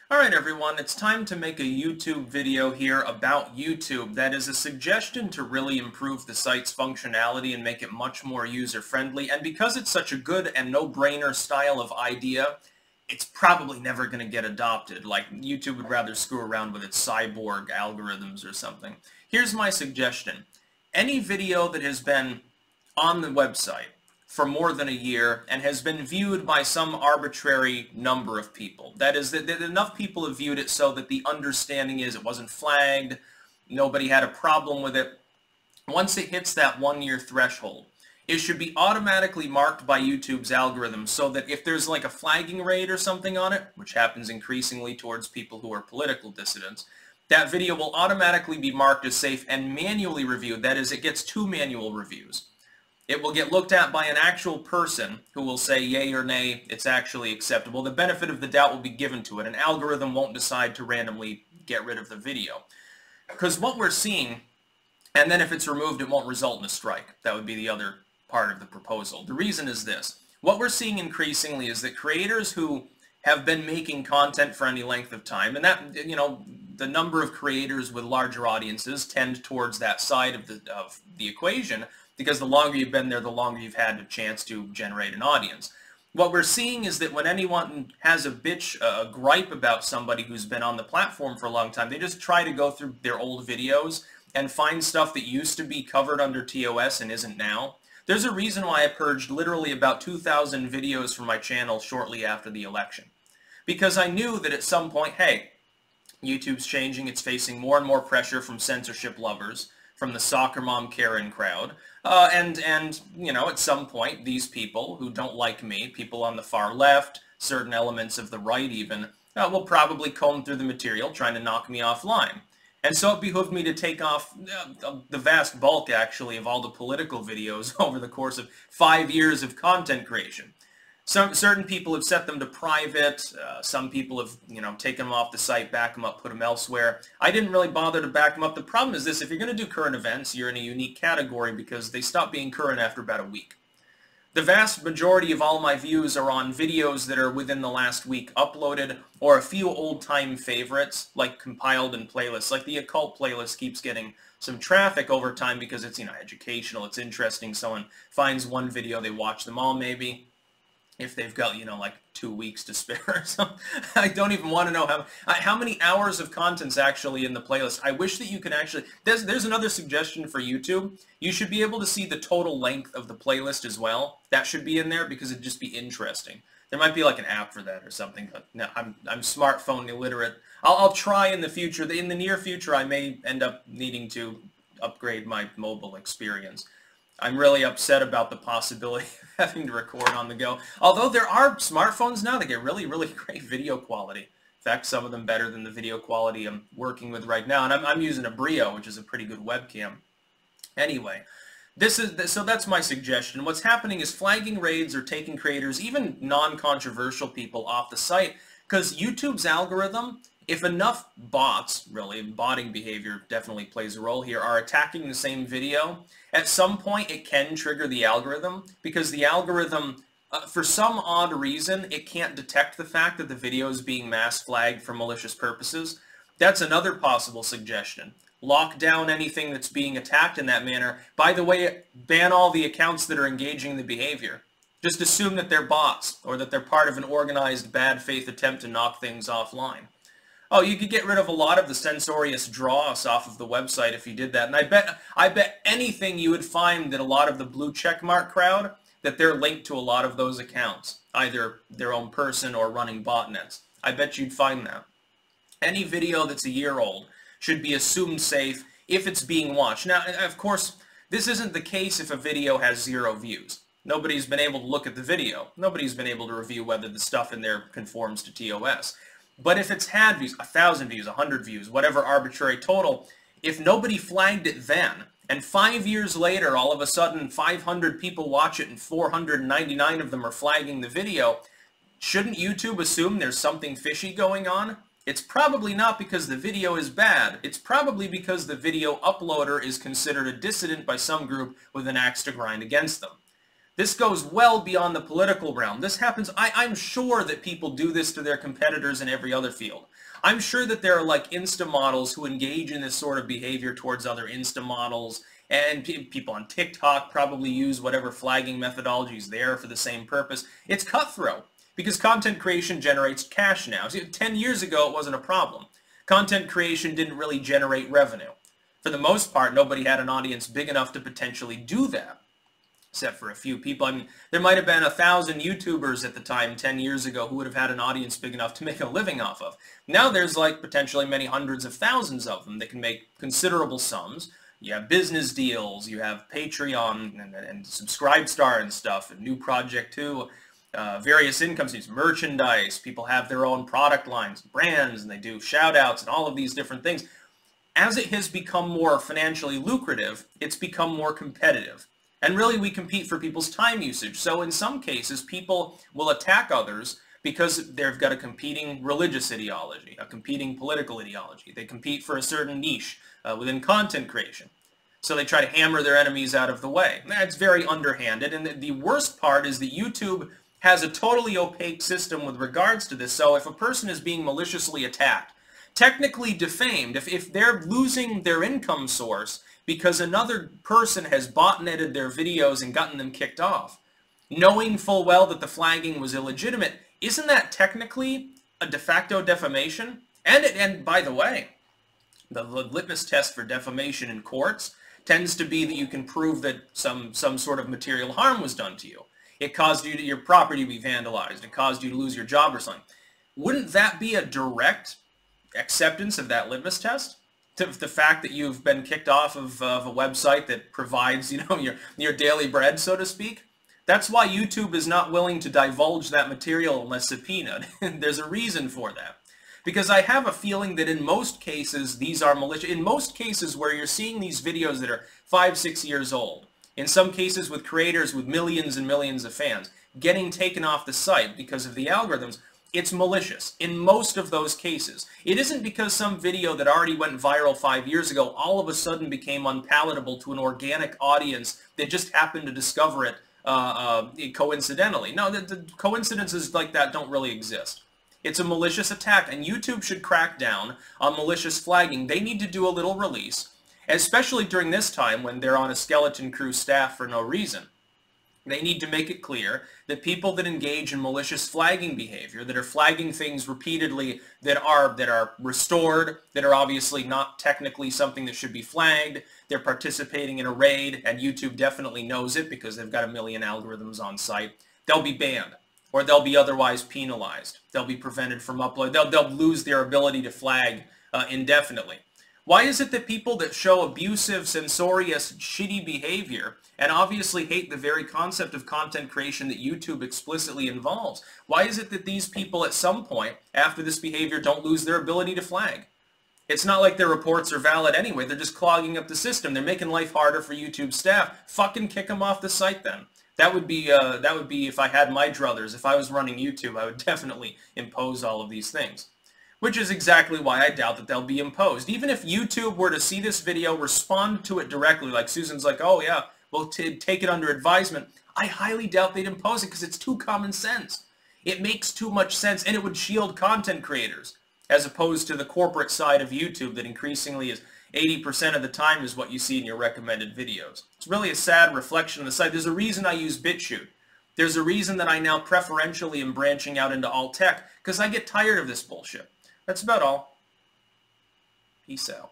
Alright everyone, it's time to make a YouTube video here about YouTube that is a suggestion to really improve the site's functionality and make it much more user-friendly, and because it's such a good and no-brainer style of idea, it's probably never going to get adopted. Like, YouTube would rather screw around with its cyborg algorithms or something. Here's my suggestion. Any video that has been on the website for more than a year and has been viewed by some arbitrary number of people. That is, that enough people have viewed it so that the understanding is it wasn't flagged, nobody had a problem with it. Once it hits that 1-year threshold, it should be automatically marked by YouTube's algorithm so that if there's like a flagging rate or something on it, which happens increasingly towards people who are political dissidents, that video will automatically be marked as safe and manually reviewed. That is, it gets 2 manual reviews. It will get looked at by an actual person who will say yay or nay, it's actually acceptable. The benefit of the doubt will be given to it. An algorithm won't decide to randomly get rid of the video. Because what we're seeing, and then if it's removed, it won't result in a strike. That would be the other part of the proposal. The reason is this. What we're seeing increasingly is that creators who have been making content for any length of time, and that, the number of creators with larger audiences tend towards that side of the equation, because the longer you've been there, the longer you've had a chance to generate an audience. What we're seeing is that when anyone has a gripe about somebody who's been on the platform for a long time, they just try to go through their old videos and find stuff that used to be covered under TOS and isn't now. There's a reason why I purged literally about 2,000 videos from my channel shortly after the election. Because I knew that at some point, hey, YouTube's changing, it's facing more and more pressure from censorship lovers, from the soccer mom Karen crowd, and at some point, these people who don't like me, people on the far left, certain elements of the right even, will probably comb through the material trying to knock me offline. And so it behooved me to take off the vast bulk, actually, of all the political videos over the course of 5 years of content creation. Certain people have set them to private, some people have, taken them off the site, back them up, put them elsewhere. I didn't really bother to back them up. The problem is this: if you're going to do current events, you're in a unique category because they stop being current after about a week. The vast majority of all my views are on videos that are within the last week uploaded, or a few old-time favorites, like compiled in playlists. Like the occult playlist keeps getting some traffic over time because it's, educational, it's interesting. Someone finds one video, they watch them all maybe. If they've got, like 2 weeks to spare or something. I don't even want to know how many hours of content's actually in the playlist. I wish that you could actually... There's another suggestion for YouTube. You should be able to see the total length of the playlist as well. That should be in there because it'd just be interesting. There might be like an app for that or something, but no, I'm smartphone illiterate. I'll try in the future. In the near future, I may end up needing to upgrade my mobile experience. I'm really upset about the possibility of having to record on the go. Although there are smartphones now that get really, really great video quality. In fact, some of them better than the video quality I'm working with right now. And I'm using a Brio, which is a pretty good webcam. Anyway, so that's my suggestion. What's happening is flagging raids are taking creators, even non-controversial people, off the site because YouTube's algorithm, if enough bots, really, botting behavior definitely plays a role here, are attacking the same video, at some point it can trigger the algorithm, because the algorithm, for some odd reason, it can't detect the fact that the video is being mass flagged for malicious purposes. That's another possible suggestion. Lock down anything that's being attacked in that manner. By the way, ban all the accounts that are engaging in the behavior. Just assume that they're bots, or that they're part of an organized bad faith attempt to knock things offline. Oh, you could get rid of a lot of the censorious dross off of the website if you did that. And I bet anything you would find that a lot of the blue checkmark crowd, that they're linked to a lot of those accounts, either their own person or running botnets. I bet you'd find that. Any video that's a year old should be assumed safe if it's being watched. Now, of course, this isn't the case if a video has 0 views. Nobody's been able to look at the video. Nobody's been able to review whether the stuff in there conforms to TOS. But if it's had views, 1,000 views, 100 views, whatever arbitrary total, if nobody flagged it then, and 5 years later, all of a sudden 500 people watch it and 499 of them are flagging the video, shouldn't YouTube assume there's something fishy going on? It's probably not because the video is bad. It's probably because the video uploader is considered a dissident by some group with an axe to grind against them. This goes well beyond the political realm. This happens, I'm sure that people do this to their competitors in every other field. I'm sure that there are like Insta models who engage in this sort of behavior towards other Insta models, and people on TikTok probably use whatever flagging methodology is there for the same purpose. It's cutthroat because content creation generates cash now. See, 10 years ago, it wasn't a problem. Content creation didn't really generate revenue. For the most part, nobody had an audience big enough to potentially do that, except for a few people. I mean, there might have been 1,000 YouTubers at the time 10 years ago who would have had an audience big enough to make a living off of. Now there's like potentially many hundreds of thousands of them that can make considerable sums. You have business deals, you have Patreon and Subscribestar and stuff, and New Project 2, various income streams, merchandise. People have their own product lines, brands, and they do shout-outs and all of these different things. As it has become more financially lucrative, it's become more competitive. And really, we compete for people's time usage. So in some cases, people will attack others because they've got a competing religious ideology, a competing political ideology. They compete for a certain niche within content creation. So they try to hammer their enemies out of the way. That's very underhanded. And the worst part is that YouTube has a totally opaque system with regards to this. So if a person is being maliciously attacked, technically defamed, if they're losing their income source because another person has botneted their videos and gotten them kicked off, knowing full well that the flagging was illegitimate, isn't that technically a de facto defamation? And by the way, the litmus test for defamation in courts tends to be that you can prove that some sort of material harm was done to you. It caused your property to be vandalized. It caused you to lose your job or something. Wouldn't that be a direct acceptance of that litmus test? To the fact that you've been kicked off of a website that provides, your daily bread, so to speak? That's why YouTube is not willing to divulge that material unless subpoenaed. There's a reason for that. Because I have a feeling that in most cases, these are malicious. In most cases where you're seeing these videos that are 5, 6 years old, in some cases with creators with millions and millions of fans, getting taken off the site because of the algorithms, it's malicious in most of those cases. It isn't because some video that already went viral 5 years ago all of a sudden became unpalatable to an organic audience that just happened to discover it coincidentally. No, the coincidences like that don't really exist. It's a malicious attack, and YouTube should crack down on malicious flagging. They need to do a little release, especially during this time when they're on a skeleton crew staff for no reason. They need to make it clear that people that engage in malicious flagging behavior, that are flagging things repeatedly, that are restored, that are obviously not technically something that should be flagged, they're participating in a raid, and YouTube definitely knows it because they've got a million algorithms on site, they'll be banned, or they'll be otherwise penalized. They'll be prevented from upload. They'll lose their ability to flag indefinitely. Why is it that people that show abusive, censorious, shitty behavior and obviously hate the very concept of content creation that YouTube explicitly involves, why is it that these people at some point after this behavior don't lose their ability to flag? It's not like their reports are valid anyway. They're just clogging up the system. They're making life harder for YouTube staff. Fucking kick them off the site then. That would be if I had my druthers. If I was running YouTube, I would definitely impose all of these things. Which is exactly why I doubt that they'll be imposed. Even if YouTube were to see this video, respond to it directly, like Susan's like, oh yeah, we'll take it under advisement, I highly doubt they'd impose it because it's too common sense. It makes too much sense, and it would shield content creators, as opposed to the corporate side of YouTube that increasingly is 80% of the time is what you see in your recommended videos. It's really a sad reflection of the site. There's a reason I use BitChute. There's a reason that I now preferentially am branching out into alt tech, because I get tired of this bullshit. That's about all. Peace out.